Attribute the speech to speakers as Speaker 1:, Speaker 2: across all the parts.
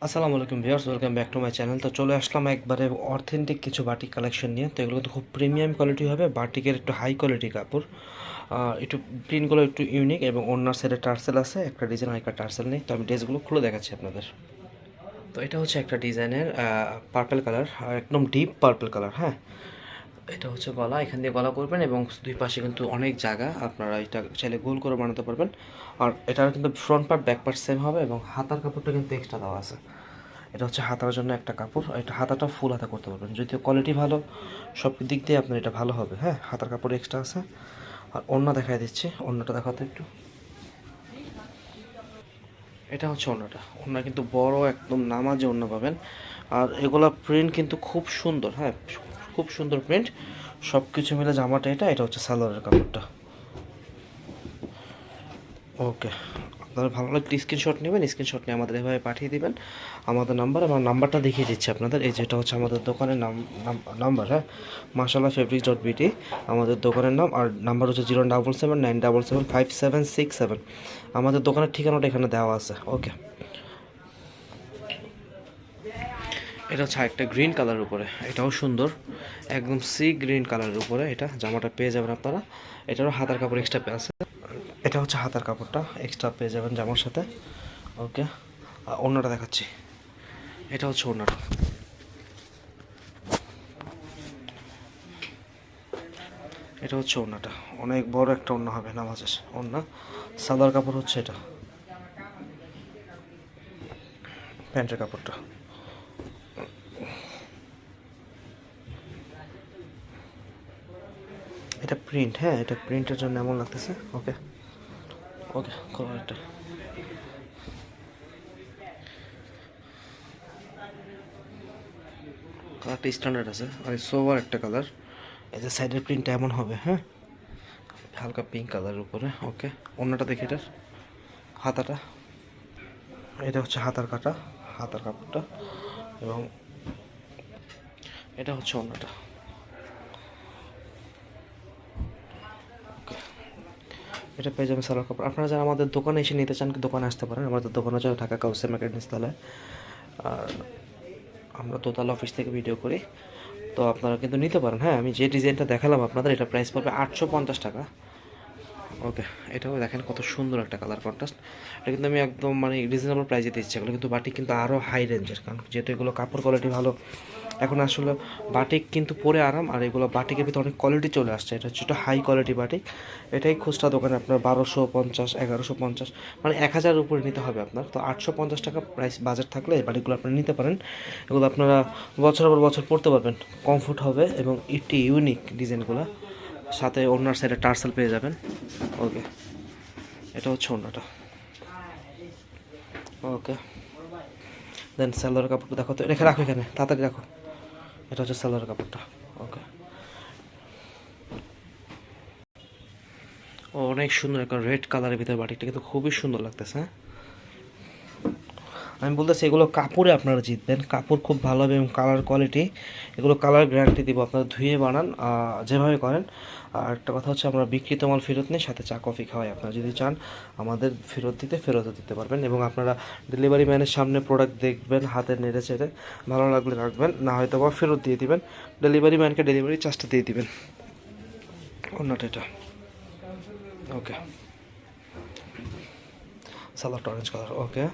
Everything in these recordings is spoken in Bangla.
Speaker 1: আসসালামু আলাইকুম viewers, welcome back to my channel. তো চলে আসলাম একবারে অথেন্টিক কিছু বাটিক কালেকশন নিয়ে। তো এগুলো কিন্তু খুব প্রিমিয়াম কোয়ালিটি হবে, বাটিকের একটু হাই কোয়ালিটি কাপড়। একটু প্রিন্টগুলো একটু ইউনিক এবং অন্যার সাইডে টার্সেল আছে, একটা ডিজাইন একটা টার্সেল নেই। তো আমি ড্রেসগুলো খুলে দেখাচ্ছি আপনাদের। তো এটা হচ্ছে একটা ডিজাইনের পার্পল কালার, একদম ডিপ পার্পল কালার। হ্যাঁ, এটা হচ্ছে গলা, এখান দিয়ে গলা করবেন এবং দুই পাশে কিন্তু অনেক জায়গা, আপনারা এটা চাইলে গোল করে বানাতে পারবেন। আর এটার কিন্তু front part back part same হবে এবং হাতার কাপড়টা কিন্তু এক্সট্রা দেওয়া আছে। এটা হচ্ছে হাতার জন্য একটা কাপড়, এটা হাতাটা ফুল হাতা করতে পারবেন, যদিও কোয়ালিটি ভালো, সব দিক দিয়ে আপনার এটা ভালো হবে। হ্যাঁ, হাতার কাপড় এক্সট্রা আছে। আর ওড়না দেখাই দিচ্ছি, ওড়নাটা দেখাতে একটু। এটা হচ্ছে ওড়নাটা, ওড়না কিন্তু বড় একদম নামাজে ওড়না পাবেন। আর এগুলা প্রিন্ট কিন্তু খুব সুন্দর। হ্যাঁ, খুব সুন্দর প্রিন্ট, সব কিছু মিলে জামাটা এটা হচ্ছে সালোয়ারের কাপড়টা। ওকে, আপনারা ভালো লাগলে স্ক্রিনশট নেবেন, স্ক্রিনশট নিয়ে আমাদের এভাবে পাঠিয়ে দিবেন আমাদের নাম্বার। আমার নাম্বারটা দেখিয়ে দিচ্ছি আপনাদের, এই যেটা হচ্ছে আমাদের দোকানের নাম্বার। হ্যাঁ, মাশাআল্লাহ ফেব্রিক্স.বিটি আমাদের দোকানের নাম। আর নাম্বার হচ্ছে 07797775767। আমাদের দোকানের ঠিকানাটা এখানে দেওয়া আছে। ওকে, এটা হচ্ছে একটা গ্রিন কালারের উপরে, এটাও সুন্দর, একদম সি গ্রিন কালারের উপরে এটা জামাটা পেয়ে যাবেন আপনারা। এটারও হাতার কাপড় এক্সট্রা আছে। এটা হচ্ছে হাতার কাপড়টা এক্সট্রা পেয়ে যাবেন জামার সাথে। ওকে, ওড়নাটা দেখাচ্ছি, এটা হচ্ছে ওড়নাটা। এটা হচ্ছে ওড়নাটা, অনেক বড় একটা ওড়না হবে নামাজের ওড়না। সাদার কাপড় হচ্ছে এটা, প্যান্টের কাপড়টা। এটা প্রিন্ট, হ্যাঁ এটা প্রিন্টের জন্য এমন লাগতেছে। ওকে ওকে, কালারটা কালারটা স্ট্যান্ডার্ড আছে, আর সোভার একটা কালার। এই যে সাইডের প্রিন্টটা এমন হবে। হ্যাঁ, হালকা পিঙ্ক কালারের উপরে। ওকে, ওড়নাটা দেখি, এটার হাতাটা, এটা হচ্ছে হাতার কাটা, হাতার কাপড়টা। এবং এটা হচ্ছে ওড়নাটা। ওকে, এটা পেয়ে যাবেন সালোয়ার কাপড়। আপনারা যারা আমাদের দোকানে এসে নিতে চান, দোকানে আসতে পারেন। আমাদের দোকান হচ্ছে ঢাকা কাউসে মার্কেট নিচতলায়। আর আমরা দোতলা অফিস থেকে ভিডিও করি, তো আপনারা কিন্তু নিতে পারেন। হ্যাঁ, আমি যে ডিজাইনটা দেখালাম আপনাদের, এটা প্রাইস পড়বে 850 টাকা। ওকে, এটাও দেখেন কত সুন্দর একটা কালার কন্ট্রাস্ট। এটা কিন্তু আমি একদম মানে রিজনেবল প্রাইসে দিচ্ছি। এগুলো কিন্তু বাটিক কিন্তু আরও হাই রেঞ্জের, কারণ যেহেতু এগুলো কাপড় কোয়ালিটি ভালো। এখন আসলে বাটিক কিন্তু পরে আরাম, আর এগুলো বাটিকের ভিতরে অনেক কোয়ালিটি চলে আসছে। এটা হচ্ছে একটু হাই কোয়ালিটি বাটিক। এটাই খুচরা দোকানে আপনার 1250, 1150, মানে 1000 উপরে নিতে হবে আপনার। তো 850 টাকা প্রাইস বাজেট থাকলে এই বাটিকগুলো আপনারা নিতে পারেন। এগুলো আপনারা বছরের পর বছর পরতে পারবেন, কমফোর্ট হবে এবং একটি ইউনিক ডিজাইনগুলো। সাথে ওড়নার সাইডে টার্সেল পেয়ে যাবেন। ওকে, এটা হচ্ছে ওড়নাটা। ওকে, দেন সালোয়ার কাপড়টা দেখো, তো রেখে রাখো এখানে, তাড়াতাড়ি রাখো। এটা হচ্ছে সালোয়ার কাপড়টা। ওকে, ও অনেক সুন্দর একটা রেড কালারের ভিতরে বাটিকটা কিন্তু খুবই সুন্দর লাগতেছে। হ্যাঁ, আমি বলতেছি এগুলো কাপড়ে আপনারা জিতবেন, কাপড় খুব ভালো হবে এবং কালার কোয়ালিটি, এগুলো কালার গ্যারান্টি দিব। আপনারা ধুয়ে বানান যেভাবে করেন। আর একটা কথা হচ্ছে, আমরা বিক্রিত মাল ফেরত নেই, সাথে চা কফি খাওয়াই। আপনারা যদি চান আমাদের ফেরতও দিতে পারবেন। এবং আপনারা ডেলিভারি ম্যানের সামনে প্রোডাক্ট দেখবেন, হাতে নেড়ে চেড়ে ভালো লাগলে রাখবেন, না হয়তো বা ফেরত দিয়ে দিবেন। ডেলিভারি ম্যানকে ডেলিভারি চার্জটা দিয়ে দিবেন। অন্যটা এটা। ওকে, সালোয়ারটা অরেঞ্জ কালার। ওকে,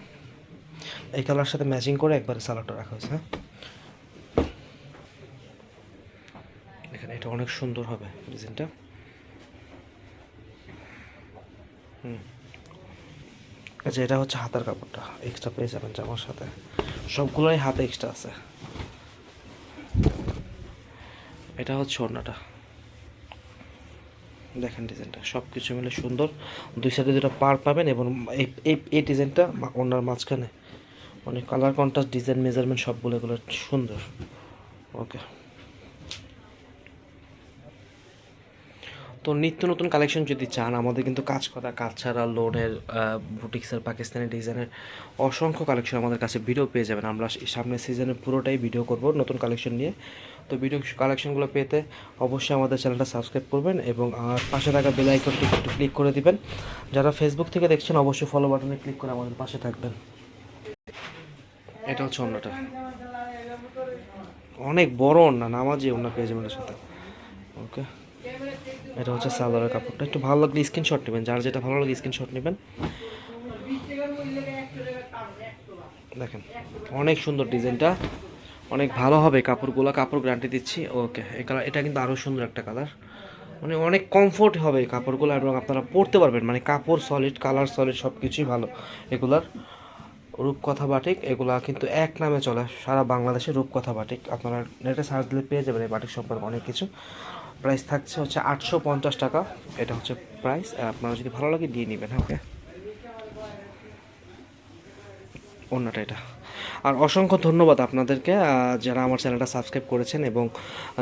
Speaker 1: এই কালার সাথে ম্যাচিং করে একবারে সালোয়ারটা রাখা হয়েছে। হ্যাঁ, এখানে এটা অনেক সুন্দর হবে ডিজাইনটা। আচ্ছা, এটা হচ্ছে হাতার কাপড়টা এক্সট্রা পেয়ে যাবেন জামার সাথে, সবগুলোই হাতে এক্সট্রা আছে। এটা হচ্ছে ওড়নাটা, দেখেন ডিজাইনটা সব কিছু মিলে সুন্দর। দুই সাইডে দুটো পার পাবেন এবং এই এই এই ডিজাইনটা ওড়নার মাঝখানে অনেক কালার কন্ট্রাস্ট, ডিজাইন মেজারমেন্ট সবগুলো এগুলো সুন্দর। ওকে, তো নিত্য নতুন কালেকশন যদি চান, আমাদের কিন্তু কাজ করা, কাজ ছাড়া লোনের, বুটিক্সের, পাকিস্তানি ডিজাইনের অসংখ্য কালেকশন আমাদের কাছে ভিডিও পেয়ে যাবেন। আমরা সামনের সিজনে পুরোটাই ভিডিও করব নতুন কালেকশন নিয়ে। তো ভিডিও কালেকশনগুলো পেতে অবশ্যই আমাদের চ্যানেলটা সাবস্ক্রাইব করবেন এবং পাশে থাকা বেল আইকনটি একটু ক্লিক করে দিবেন। যারা ফেসবুক থেকে দেখছেন অবশ্যই ফলো বাটনে ক্লিক করে আমাদের পাশে থাকবেন। এটা হচ্ছে ওড়নাটা, অনেক বড় ওড়না, নামাজি ওড়না পেয়ে যাবেন এর সাথে। ওকে, এটা হচ্ছে সালোয়ারের কাপড়টা। একটু ভালো লাগলে স্ক্রিনশট নেবেন, যার যেটা ভালো লাগে স্ক্রিনশট নেবেন। দেখেন অনেক সুন্দর ডিজাইনটা, অনেক ভালো হবে কাপড়গুলো, কাপড় গ্যারান্টি দিচ্ছি। ওকে, এই কালার, এটা কিন্তু আরও সুন্দর একটা কালার, মানে অনেক কমফোর্ট হবে এই কাপড়গুলো এবং আপনারা পরতে পারবেন, মানে কাপড় সলিড, কালার সলিড, সব কিছুই ভালো এগুলার। রূপকথা বাটিক, এগুলা কিন্তু এক নামে চলে সারা বাংলাদেশে, রূপকথা বাটিক। আপনারা নেটে সার্চ দিলে পেয়ে যাবেন এই বাটিক সম্পর্কে অনেক কিছু। প্রাইস থাকছে হচ্ছে 850 টাকা, এটা হচ্ছে প্রাইস। আপনারা যদি ভালো লাগে দিয়ে নেবেন। ওকে, অন্যটা এটা। আর অসংখ্য ধন্যবাদ আপনাদেরকে, যারা আমার চ্যানেলটা সাবস্ক্রাইব করেছেন এবং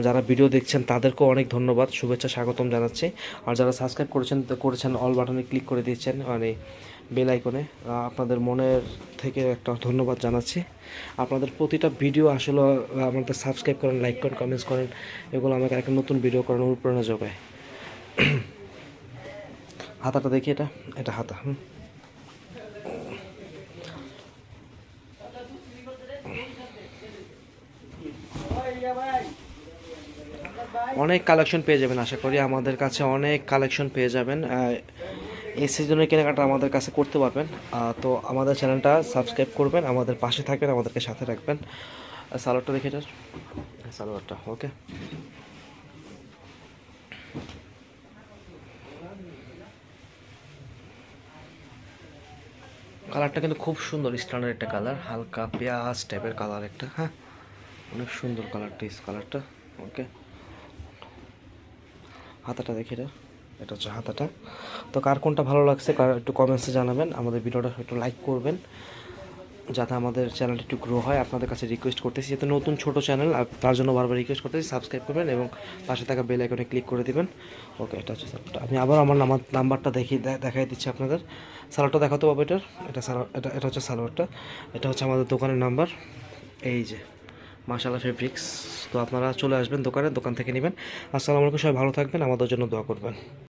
Speaker 1: যারা ভিডিও দেখছেন তাদেরকেও অনেক ধন্যবাদ, শুভেচ্ছা, স্বাগতম জানাচ্ছি। আর যারা সাবস্ক্রাইব করেছেন অল বাটনে ক্লিক করে দিয়েছেন, মানে বেল আইকনে, আপনাদের মনের থেকে একটা ধন্যবাদ জানাচ্ছি। আপনাদের প্রতিটা ভিডিও আসলে আমাদের সাবস্ক্রাইব করেন, লাইক করেন, কমেন্টস করেন, এগুলো আমাকে একটা নতুন ভিডিও করার অনুপ্রেরণা যোগায়। হাতাটা দেখি, এটা এটা হাতা। অনেক কালেকশন পেয়ে যাবেন, আশা করি আমাদের কাছে অনেক কালেকশন পেয়ে যাবেন। এই সিজনের কেনাকাটা আমাদের কাছে করতে পারবেন। তো আমাদের চ্যানেলটা সাবস্ক্রাইব করবেন, আমাদের পাশে থাকবেন, আমাদেরকে সাথে রাখবেন। সালোয়ারটা দেখে, এটার সালোয়ারটা। ওকে, কালারটা কিন্তু খুব সুন্দর, স্ট্যান্ডার্ড একটা কালার, হালকা পেঁয়াজ টাইপের কালার একটা। হ্যাঁ, অনেক সুন্দর কালারটা, কালারটা। ওকে, হাতাটা দেখি, এটা এটা হচ্ছে হাতাটা। তো কার কোনটা ভালো লাগছে একটু কমেন্টসে জানাবেন, আমাদের ভিডিওটা একটু লাইক করবেন যাতে আমাদের চ্যানেলটা একটু গ্রো হয়। আপনাদের কাছে রিকোয়েস্ট করতেছি, যেহেতু নতুন ছোটো চ্যানেল, তার জন্য বারবার রিকোয়েস্ট করতেছি, সাবস্ক্রাইব করবেন এবং পাশে থাকা বেল আইকনে ক্লিক করে দিবেন। ওকে, এটা হচ্ছে সালোয়ারটা। আমি আবার আমার নাম্বারটা দেখাই দিচ্ছি আপনাদের। সালোয়ারটা দেখাতে পাবো এটার, এটা হচ্ছে সালোয়ারটা, এটা হচ্ছে আমাদের দোকানের নাম্বার, এই যে মাশাআল্লাহ ফেব্রিক্স। তো আপনারা চলে আসবেন দোকান থেকে নেবেন। আসসালামু আলাইকুম, সবাই ভালো থাকবেন, আমাদের জন্য দোয়া করবেন।